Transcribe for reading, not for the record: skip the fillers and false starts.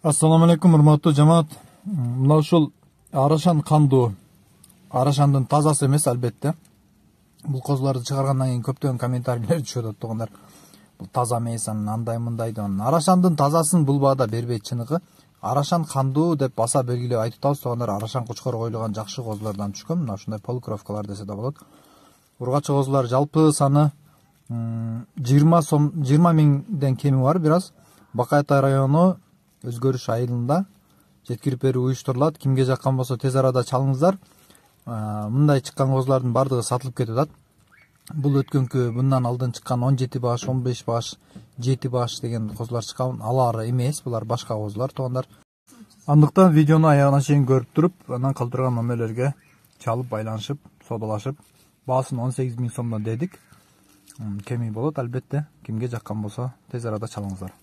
Assalamu alaikum, урматтуу жамаат. Мына ушул арашан кандуу, арашандын тазасы эмес албетте. Бул козуларды чыгаргандан кийин көптөгөн комментарийлер түшүп атат тугандар. Бул таза эмес, андай мындай деп. Арашандын тазасын бул баада бербейт чыныгы. Арашан кандуу деп баса белгилеп айтып атабыз тугандар. Арашан кучкор коюлган жакшы козулардан түшкөн. Мына ушундай полукровкалар десе да болот. Ургачы козулар жалпы саны 20 миңден кеми бар бир аз. Бакай Атай району Өзгөрүш айылында жеткирип берүү уюштурулат. Кимге жаккан болсо тез арада чалыңыздар. Мындай чыккан козулардын бардыгы сатылып кетип атат. Бул өткөнкү мындан алдын чыккан 17 баш, 15 баш, 7 баш деген козулар чыккан. Алар эмес, булар башка козулар тугандар. Андыктан видеону аягына чейин көрүп туруп, анан калтырган номерлерге чалып байланышып, содалашып, баасын 18 миң сомдон дедик. Кеми болот албетте. Кимге жаккан болсо тез арада чалыңыздар.